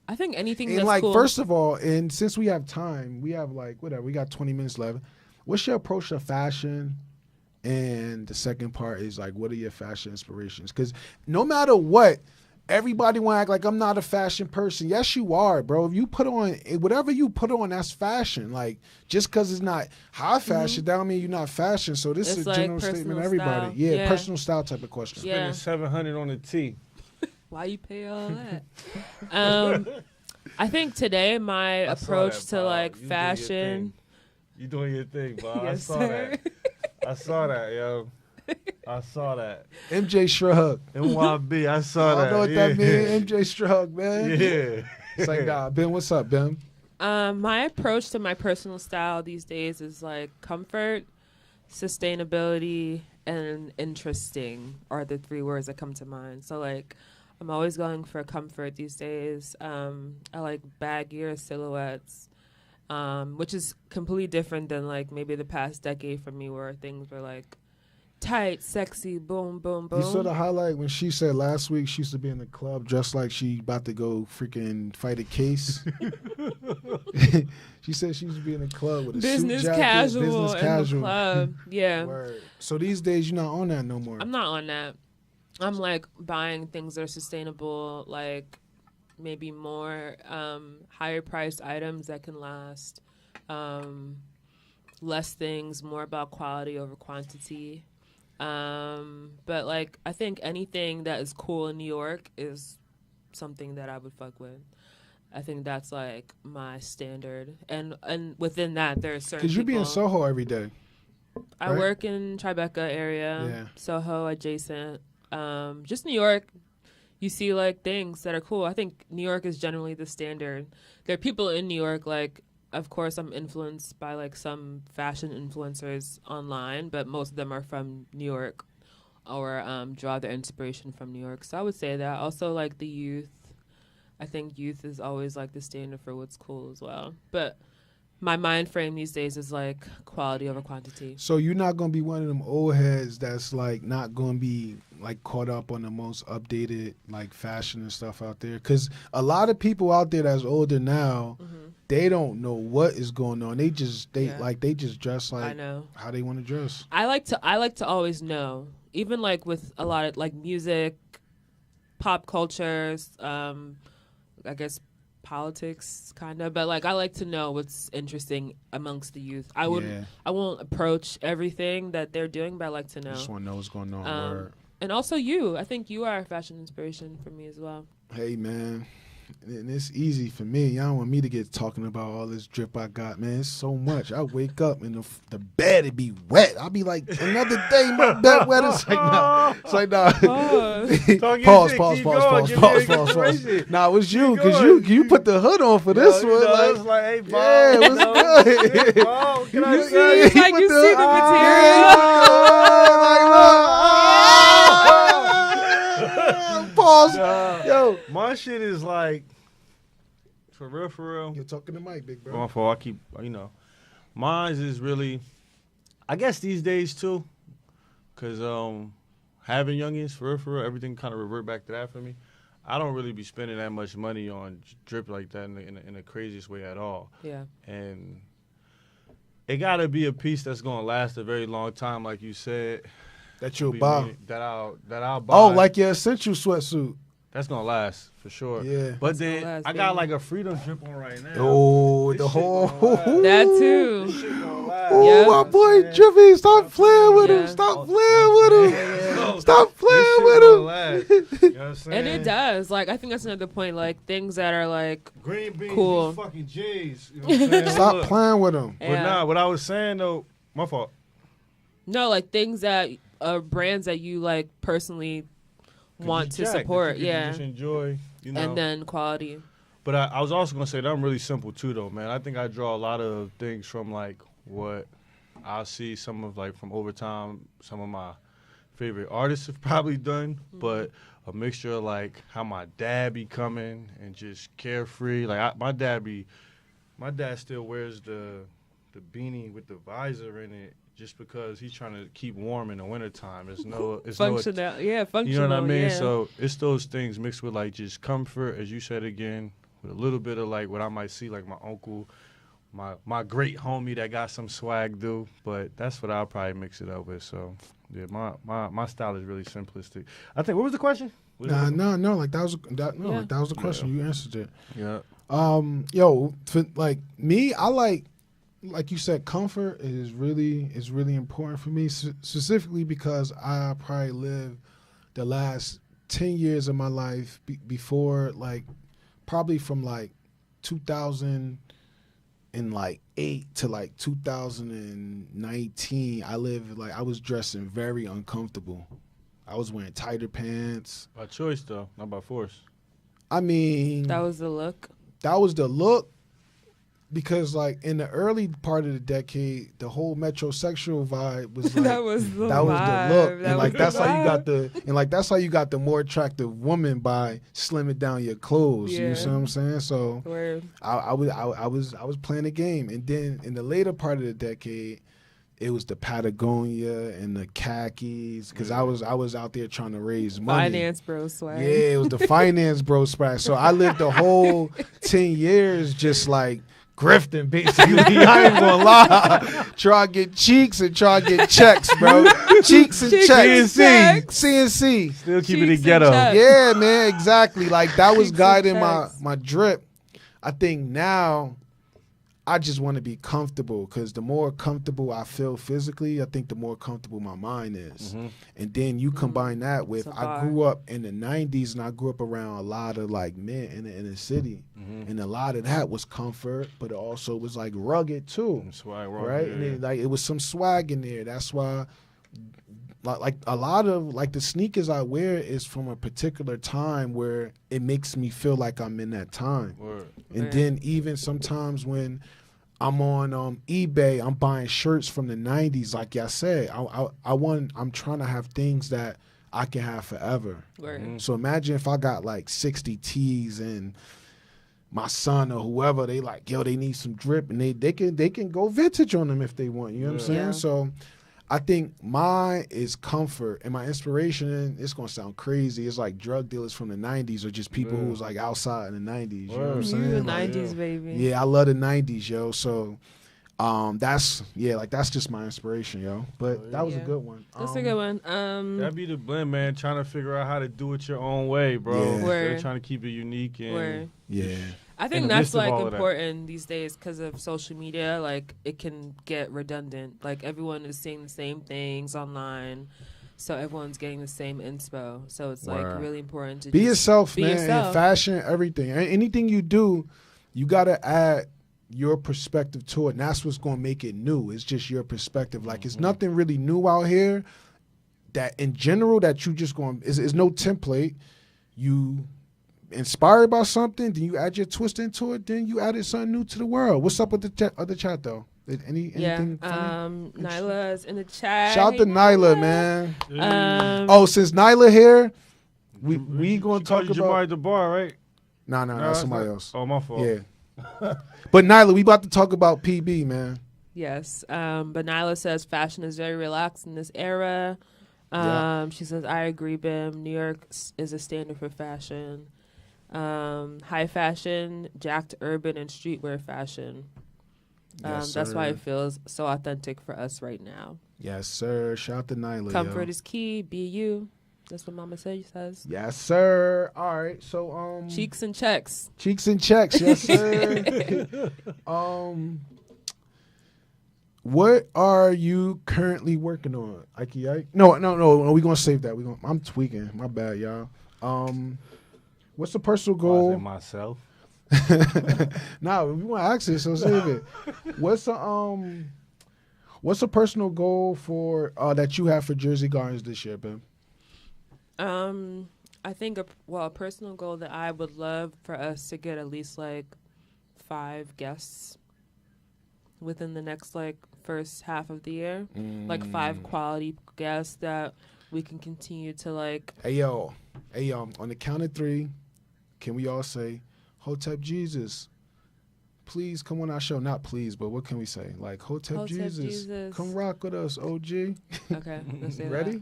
I think anything And that's like, cool. first of all, and since we have time, we have like whatever, we got 20 minutes left. What's your approach to fashion? And the second part is like, what are your fashion inspirations? Because no matter what, everybody want to act like I'm not a fashion person. Yes, you are, bro. If you put on whatever you put on, that's fashion. Like, just because it's not high fashion, that don't mean you're not fashion. So this It's is a like general personal statement to everybody. style. Yeah, Yeah. personal style type of question. Yeah. Spending $700 on a tee. Why you pay all that? I think today my approach to like fashion. You doing your thing, Bob. Yes, sir. I saw that, yo. I saw that. MJ Shrug. NYB, I saw that. I don't know what that means. MJ Shrug, man. Yeah. It's like, nah, Ben, what's up, Ben? My approach to my personal style these days is like comfort, sustainability, and interesting are the 3 words that come to mind. So like, I'm always going for comfort these days. I like baggier silhouettes, which is completely different than like maybe the past decade for me where things were like tight, sexy, boom, boom, boom. You saw the highlight when she said last week she used to be in the club dressed like she about to go freaking fight a case. She said she used to be in the club with a business suit jacket, casual business in casual. the club. Yeah. Word. So these days you're not on that no more. I'm not on that. I'm like buying things that are sustainable, like maybe more higher priced items that can last. Less things, more about quality over quantity. But like I think anything that is cool in New York is something that I would fuck with. I think that's like my standard, and within that there are certain. Because you be in Soho every day. I work in Tribeca area, Soho adjacent. Just New York. You see like things that are cool. I think New York is generally the standard. There are people in New York like. Of course, I'm influenced by like some fashion influencers online, but most of them are from New York or draw their inspiration from New York. So I would say that. Also, like the youth. I think youth is always like the standard for what's cool as well. But my mind frame these days is like quality over quantity. So you're not going to be one of them old heads that's like not going to be like caught up on the most updated like fashion and stuff out there. Because a lot of people out there that's older now, they don't know what is going on. They just dress like how they want to dress. I like to always know, even like with a lot of like music, pop cultures, I guess politics kind of, but like I like to know what's interesting amongst the youth. I won't approach everything that they're doing, but I like to know. I just want to know what's going on. And also I think you are a fashion inspiration for me as well. Hey man, and it's easy for me. Y'all don't want me to get talking about all this drip I got, man. It's so much. I wake up and the bed it be wet. I'll be like, another day my bed wet. It's like nah. It's like nah. Pause. Nah, it was you because you put the hood on for this one. Like, it's like, hey, Bob, yeah, it was good. Hey, Bob, can I say? It's like you see the material. Pause. Yo, my shit is like for real. You're talking to Mike, big bro. My fault. I keep, mine is really, I guess these days too, because having youngins for real, everything kind of revert back to that for me. I don't really be spending that much money on drip like that in the craziest way at all. Yeah. And it gotta be a piece that's gonna last a very long time, like you said. That you'll buy. That I'll buy. Oh, like your essential sweatsuit. That's gonna last for sure. Yeah. But then I got like a freedom drip on right now. Oh, the whole that too. This shit gonna last. Oh, my boy Jiffy, stop playing with him. Stop playing with him. Stop playing with him. You know what I'm saying? And it does. Like I think that's another point. Like things that are like green beans, cool. Fucking J's. You know what I'm saying? Stop playing with them. But nah, what I was saying though, my fault. No, like things that brands that you like personally want to support, just enjoy, and then quality. But I was also gonna say that I'm really simple too, though, man. I think I draw a lot of things from like what I see some of like from over time. Some of my favorite artists have probably done, but a mixture of like how my dad be coming and just carefree. Like my dad still wears the beanie with the visor in it. Just because he's trying to keep warm in the wintertime. It's functional. Functional. You know what I mean? Yeah. So it's those things mixed with like just comfort, as you said again, with a little bit of like what I might see like my uncle, my great homie that got some swag do. But that's what I'll probably mix it up with. So yeah, my style is really simplistic. I think what was the question? No. Like that was the question. Yeah. You answered it. Yeah. Yo, for, like me, I like you said, comfort is really important for me, specifically because I probably lived the last 10 years of my life before, like, probably from like 2008 to like 2019, I was dressing very uncomfortable. I was wearing tighter pants. By choice, though, not by force. I mean, That was the look. that was the look, because like in the early part of the decade, the whole metrosexual vibe was like That was the that was vibe. the look, That and like was that's the how you got vibe. that's how you got the more attractive woman by slimming down your clothes. You Yeah. see what I'm saying? So Word. I was playing a game, and then in the later part of the decade, it was the Patagonia and the khakis, because I was out there trying to raise money. Finance bro swag. Yeah, it was the finance bro swag. So I lived the whole 10 years just like grifting, basically. I ain't gonna lie. Try to get cheeks and try to get checks, bro. Cheeks and Cheeks checks. and checks. CNC. Still keeping Cheeks it and ghetto. checks. Yeah, man, exactly. Like that was Cheeks and guiding checks. my drip. I think now I just want to be comfortable, because the more comfortable I feel physically, I think the more comfortable my mind is. Mm-hmm. And then you combine that with, It's a I bar. grew up in the 90s, and I grew up around a lot of like men in the inner city. Mm-hmm. And a lot of that was comfort, but it also was like rugged too. Swag, Right? And it was some swag in there. That's why like a lot of like the sneakers I wear is from a particular time where it makes me feel like I'm in that time. Word. And Right. then even sometimes when I'm on eBay, I'm buying shirts from the 90s. Like I said, I'm trying to have things that I can have forever. Word. Mhm. So imagine if I got like 60 tees and my son or whoever, they like, yo, they need some drip, and they can go vintage on them if they want. You know what I'm saying? Yeah. So I think mine is comfort, and my inspiration, it's gonna sound crazy, it's like drug dealers from the 90s or just people who Yeah. was like outside in the 90s. You know what I'm Word. saying? You the Like, 90s, baby. yeah, I love the 90s, yo. So that's just my inspiration, yo. But that was a Yeah. good one. That's a good one. That'd be the blend, man. Trying to figure out how to do it your own way, bro. Yeah. Instead Word. of trying to keep it unique and Word. Yeah. I in think the that's midst of like all of that. important these days because of social media. Like it can get redundant. Like everyone is seeing the same things online, so everyone's getting the same inspo. So it's like Word. really important to Be just yourself, be man. yourself. In fashion, everything. Anything you do, you gotta add your perspective to it, and that's what's gonna make it new. It's just your perspective. Like it's nothing really new out here. That in general, that you just going is no template. You inspired by something, then you add your twist into it, then you added something new to the world. What's up with the other chat though? Anything funny? Nyla is in the chat. Shout out to Hey, Nyla, man. Um, Since Nyla here, we She gonna called talk you about. Jamari DeBar, right? No, that's somebody not- else. Oh, my fault. Yeah. But Nyla, we about to talk about PB, man. Yes. But Nyla says fashion is very relaxed in this era. Yeah. She says, I agree, Bim. New York is a standard for fashion. High fashion, jacked urban and streetwear fashion. Yes, That's why sir. it feels so authentic for us right now. Yes, sir. Shout out to Nyla. Comfort yo. is key. Be you. That's what Mama says. Yes, sir. All right. So Cheeks and checks. cheeks and checks. Yes, sir. What are you currently working on, Ike? No. We're gonna save that. I'm tweaking. My bad, y'all. What's the personal I goal? said myself. Nah, we want to ask it, so save it. What's a personal goal for that you have for Jersey Gardens this year, Ben? I think a personal goal that I would love for us to get at least like 5 guests within the next like first half of the year, like 5 quality guests that we can continue to like. Hey yo, on the count of 3, can we all say, Hotep Jesus, please come on our show? Not please, but what can we say? Like Hotep Hotep Jesus, Jesus. come rock with us, OG. Okay, let's say Ready?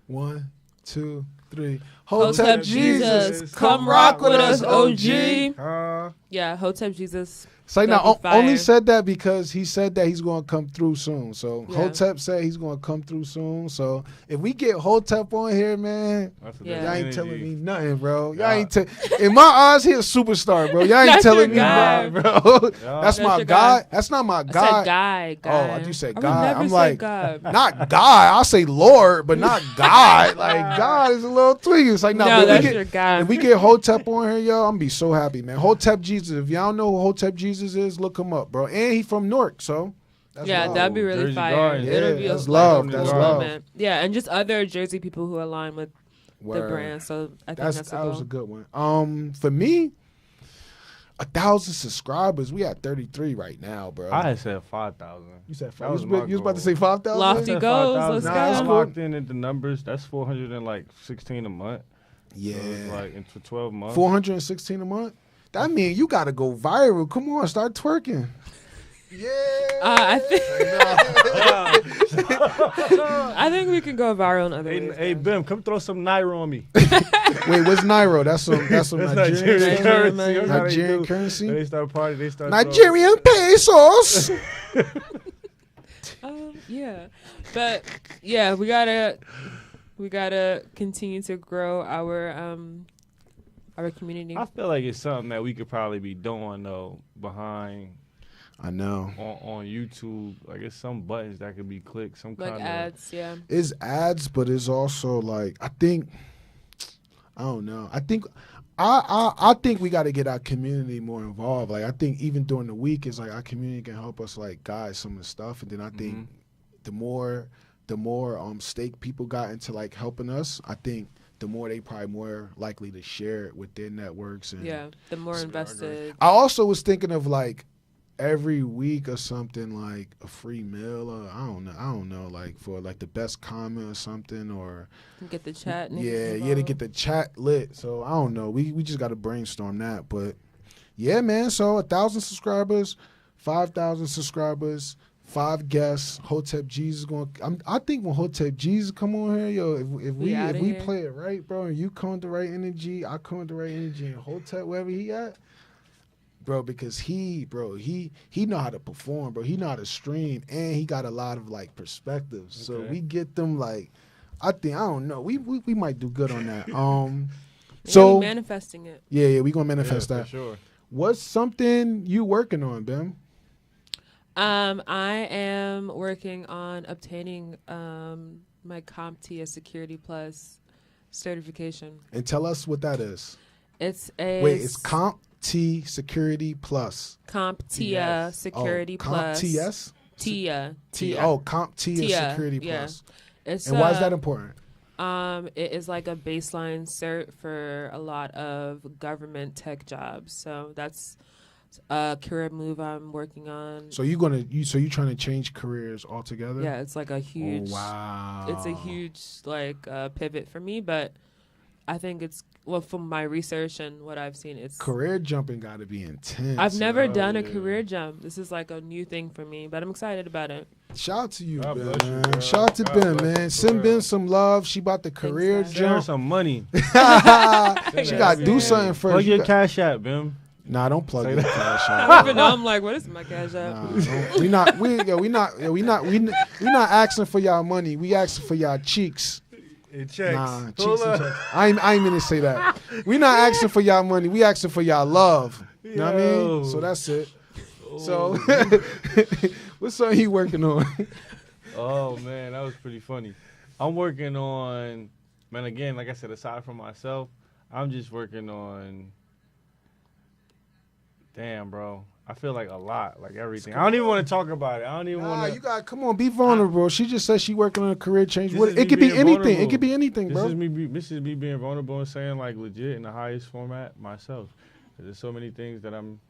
1, 2, 3. Hotep Hotep Jesus, Jesus, come rock with us, OG. Yeah, Hotep Jesus. Say now, That'd be fire. only said that because he said that he's going to come through soon. So Yeah. Hotep said he's going to come through soon. So if we get Hotep on here, man, That's a Yeah. good y'all ain't energy. telling me nothing, bro. Y'all Yeah. ain't in my eyes, he a superstar, bro. Y'all ain't That's telling your me guy. nothing, bro. Yeah. That's my your guy. guy. That's not my I guy. said guy. Oh, you said I would God. never I'm say like, God. not God. I'll say Lord, but not God. Like God is a little tweak. It's like, No, but that's your guy. if we get Hotep on here, yo, I'm gonna be so happy, man. Hotep Jesus. If y'all know who Hotep Jesus is, look him up, bro. And he from Newark, so that's Yeah, love. that'd be really Jersey fire. Gardens. It'll Yeah, be that's a love. like, That's cool love. moment. Yeah, and just other Jersey people who align with the Word. brand. So I think that's a that was goal. a good one. For me, 1,000 subscribers. We at 33 right now, bro. I had said 5,000. You said That 5. was You my was about to goal. say 5,000. Lofty goals. Let's Nah, go. that's I'm cool. locked in at the numbers. That's 416 a month. Yeah, So it's like for 12 months. 416 a month. That means you gotta go viral. Come on, start twerking. Yeah. I think we can go viral in other ways. Hey, man. Bim, come throw some Naira on me. Wait, what's Nairo? That's some That's Nigerian Nigerian Nigerian currency. That's how they Nigerian do. currency. They start partying. They start Nigerian pesos. Yeah, but yeah, we gotta continue to grow our community. I feel like it's something that we could probably be doing though behind I know. on YouTube. Like it's some buttons that could be clicked. Some Like kind ads, yeah. It's ads, but it's also like I don't know. I think we got to get our community more involved. Like I think even during the week, is like our community can help us like guide some of the stuff, and then I think the more stake people got into like helping us, I think the more they probably more likely to share it with their networks. And Yeah, the more invested. I also was thinking of like every week or something like a free meal or I don't know like for like the best comment or something or Get the chat. yeah to get the chat lit. So I don't know, we just got to brainstorm that. But yeah, man, so 1,000 subscribers, 5,000 subscribers, 5 guests. Hotep Jesus going. I think when Hotep Jesus come on here, yo, if we play it right, bro, and you come with the right energy, I come with the right energy, and Hotep wherever he at, bro, because he know how to perform, bro. He know how to stream, and he got a lot of like perspectives. So Okay. we get them like, I don't know, we might do good on that. So manifesting it. Yeah, we gonna manifest for that. sure. What's something you working on, Bim? I am working on obtaining my CompTIA Security Plus certification. And tell us what that is. It's a Wait, it's CompT Security Plus. CompTIA Security Plus. CompTS? TIA. CompTIA TIA, Security yeah. Plus. It's And why is that important? It is like a baseline cert for a lot of government tech jobs. So that's a career move I'm working on. So you're trying to change careers altogether? Yeah, it's like a huge. Oh, wow. It's a huge like pivot for me, but I think it's from my research and what I've seen, it's career jumping got to be intense. I've never done a yeah. career jump. This is like a new thing for me, but I'm excited about it. Shout out to you, God Ben, bless you, man. girl. Shout out to God Ben, bless man. you, Send for Ben real. some love. She about the career guys. Send her jump. some money. She got to do Yeah. something first. Plug You your got- cash app, Bim. Nah, don't plug Say your that. cash I out. don't even know. I'm like, what is my cash app? Nah, we not asking for y'all money. We asking for y'all cheeks. It checks. Nah, cheeks and checks. I ain't mean to say that. We not asking for y'all money. We asking for y'all love. You know what I mean? Yo. So that's it. So what's something you working on? Oh man, that was pretty funny. I'm working on, man. Again, like I said, aside from myself, I'm just working on. Damn, bro. I feel like a lot, like everything. I don't even want to talk about it. I don't even Nah, want you to. got come on, be vulnerable. She just said she working on a career change. This What, is it me could be being anything. vulnerable. It could be anything, This bro. is me. This is me being vulnerable and saying like legit in the highest format myself. There's so many things that I'm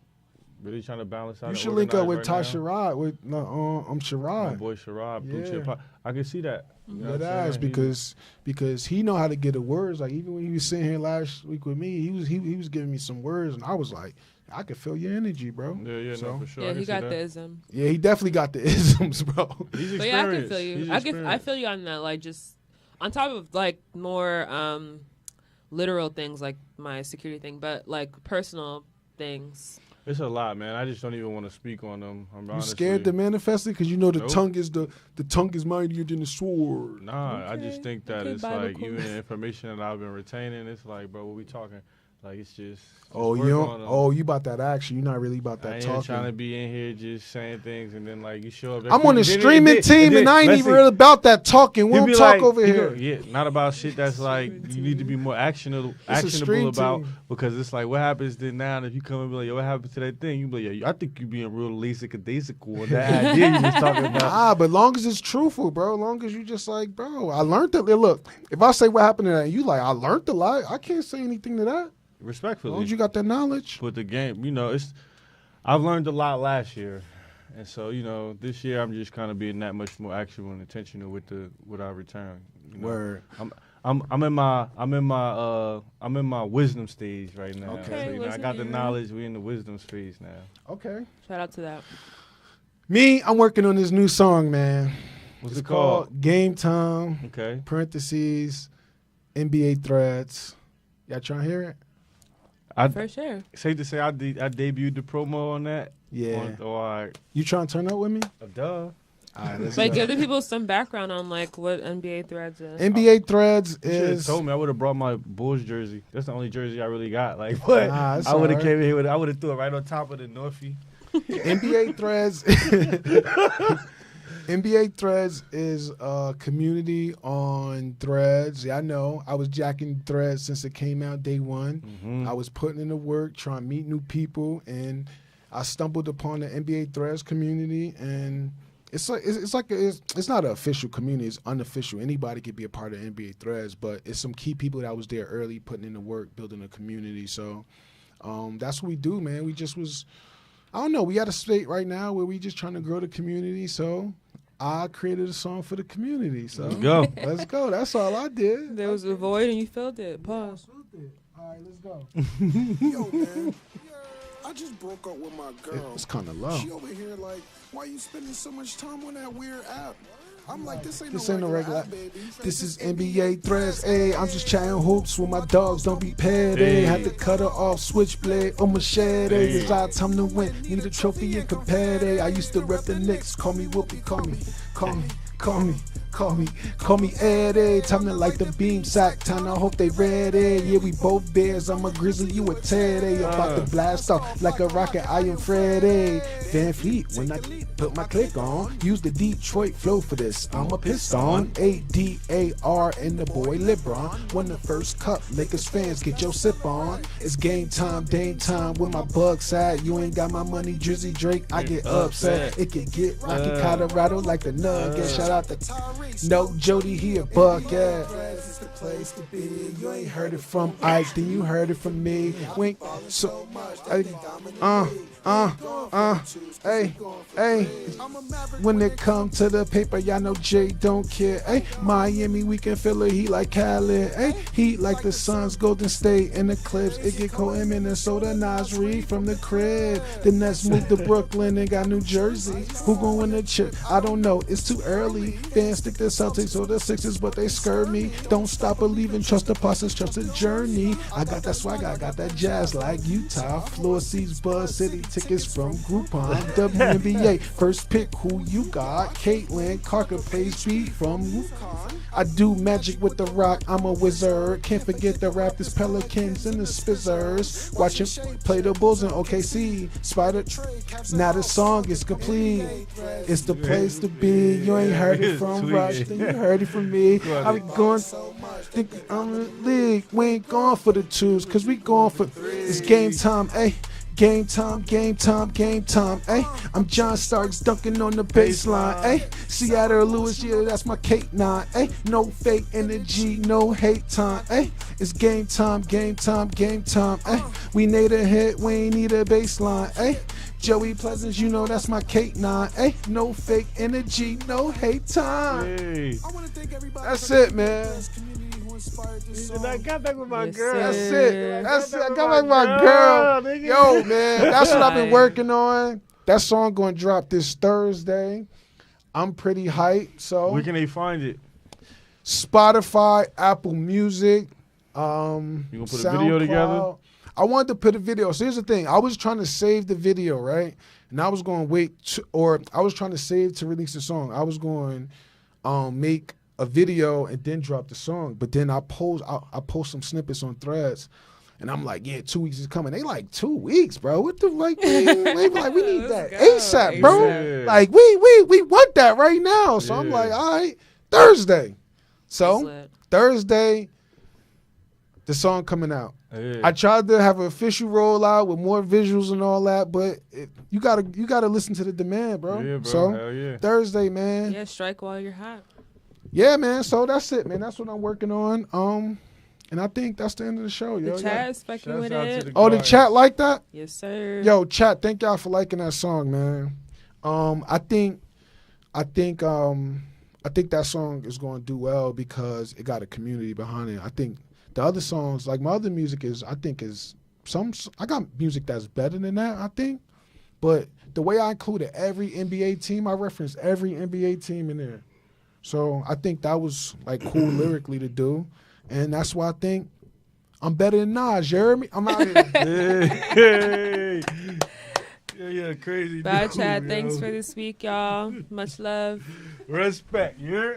really trying to balance out. You and should link up with organize right Tasha Rod. With now. My Sherrod. boy Sharad, Blue Yeah. Chip. I can see that. You know what That I'm ass saying? because he know how to get the words. Like even when he was sitting here last week with me, he was giving me some words, and I was like, I could feel your energy, bro. Yeah, So, no, for sure. I Yeah, can he see got that. the ism. yeah, he definitely got the isms, bro. He's But yeah, I can experienced. feel you. He's I experienced. feel you on that. Like just on top of like more literal things like my security thing, but like personal things. It's a lot, man. I just don't even want to speak on them. You scared to manifest it because you know the Nope. tongue is mightier than the sword. Nah, I Okay. just think that Okay, it's Bible like quote. even the information that I've been retaining, it's like, bro, what we talking? Like it's just Oh, work you on don't, 'em. oh, you about that action. You're not really about I that ain't trying to talking. be in here just saying things and then like you show up. I'm on the Then- streaming then- team and I ain't let's even see. really about that talking. We You don't be talk like, over you here. go, yeah, not about shit that's like you need to be more actionable stream about team. because it's like what happens then now if you come and be like, yo, what happened to that thing? You be like, yo, I think you being real lackadaisical on that idea you was talking about. But long as it's truthful, bro. Long as you just like, bro, I learned it. Look, if I say what happened to that, and you like, I learned a lot. I can't say anything to that. As Respectfully. long as you got that knowledge. But the game, I've learned a lot last year, and so this year I'm just kind of being that much more actual and intentional with I return. You know? Word. I'm in my wisdom stage right now. Okay. So, I got the knowledge. We in the wisdom phase now. Okay. Shout out to that. Me, I'm working on this new song, man. What's It's it called? Game Time, Okay. parentheses, NBA Threads. Y'all trying to hear it? For sure. Safe to say I debuted the promo on that. Yeah. All right. You trying to turn up with me? Duh. All right, let's But go. give the people some background on like what NBA Threads is. NBA Threads You should have is told me. I would have brought my Bulls jersey. That's the only jersey I really got. Like, but Nah, it's I would have alright. came in here with it. I would have threw it right on top of the Northie. NBA Threads. NBA Threads is a community on Threads. Yeah, I know. I was jacking Threads since it came out day one. Mm-hmm. I was putting in the work, trying to meet new people, and I stumbled upon the NBA Threads community, and it's not an official community. It's unofficial. Anybody could be a part of NBA Threads, but it's some key people that was there early, putting in the work, building a community. So that's what we do, man. We just was, I don't know. We at a state right now where we just trying to grow the community. So I created a song for the community. So Let's go. let's go. That's all I did. There was a void and you filled it. Pause. All right, let's go. Yo, man, I just broke up with my girl. It's kind of low. She over here like, why you spending so much time on that weird app? I'm like, this ain't This no ain't no regular regular app, baby. This is NBA Threads, ayy. I'm just chatting hoops with my dogs, don't be petty. Hey. Had to cut her off, switchblade or machete. It's our time to win, need a trophy and compare. I used to rep the Knicks, call me Whoopi, call me Eddie. Time to light the beam sack, time to hope they ready. Yeah, we both bears, I'm a grizzly, you a Teddy. About to blast off like a rocket, I am Freddy. Van Fleet, when I put my click on, use the Detroit flow for this. I'm a piston, ADAR and the boy LeBron. Won the first cup, Lakers fans, get your sip on. It's game time, Dame time with my bug side. You ain't got my money, Drizzy Drake, I get upset. It can get rocky, Colorado like the Nuggets. Shout out to No Jody here, buck ass. It's the place to be. You ain't heard it from Ike, then you heard it from me. Wink, so hey. When it come to the paper, y'all know Jay don't care. Hey, Miami, we can feel it. Heat like Cali. Hey, heat like the Suns, Golden State, and the Clips. It get cold in Minnesota. Nas Reed from the crib. The Nets moved to Brooklyn and got New Jersey. Who gon' win the chip? I don't know. It's too early. Fans stick to Celtics or the Sixers, but they scare me. Don't stop believing. Trust the process, trust the journey. I got that swag, I got that jazz like Utah. Floor seats, Buzz City tickets from Groupon. WNBA first pick. Who you got? Caitlin Carter plays beat from Wukong. I do magic with the rock. I'm a wizard. Can't forget the Raptors, Pelicans, and the Spizzers. Watch him play the Bulls in OKC. Spider. Now the song is complete. It's the place to be. You ain't heard it from Rush, then you heard it from me. I be going. Think I'm in the league. We ain't going for the twos, cause we going for it's game time. Ayy. Game time, ayy. I'm John Starks dunking on the baseline, ayy. Seattle Lewis, yeah, that's my K9, ayy. No fake energy, no hate time, ayy. It's game time, ayy. We need a hit, we ain't need a baseline, ayy. Joey Pleasants, you know that's my K9, ayy. No fake energy, no hate time. Hey. I want to thank everybody. That's for it, man. this community who inspired this song. I got back with my Yes, girl. That's sir. it. That's it. I with got my like my girl, girl. nigga. Yo, man, that's what I've been Right. working on. That song going to drop this Thursday. I'm pretty hyped. So Where can they find it? Spotify, Apple Music, You gonna put a video together? I wanted to put a video. So here's the thing. I was trying to save the video, right? And I was going to I was trying to save to release the song. I was going make a video and then drop the song. But then I post some snippets on Threads. And I'm like, yeah, 2 weeks is coming. They like 2 weeks, bro. What the like? They like, we need that ASAP, bro. Yeah. Like we want that right now. So I'm like, all right, Thursday. So Thursday, the song coming out. Yeah. I tried to have an official rollout with more visuals and all that, but you gotta listen to the demand, bro. Yeah, bro. So Hell yeah. Thursday, man. Yeah, strike while you're hot. Yeah, man. So that's it, man. That's what I'm working on. And I think that's the end of the show, yo. The chat is fucking with out to it. the Oh, the guys. chat like that? Yes, sir. Yo, chat, thank y'all for liking that song, man. I think that song is going to do well because it got a community behind it. I think the other songs, like my other music I got music that's better than that, I think. But the way I included every NBA team, I referenced every NBA team in there. So I think that was like cool lyrically to do. And that's why I think I'm better than Nas, Jeremy. I'm out here. Hey. Yeah, crazy. Bye, dude, chat. yo. Thanks for this week, y'all. Much love. Respect, yeah.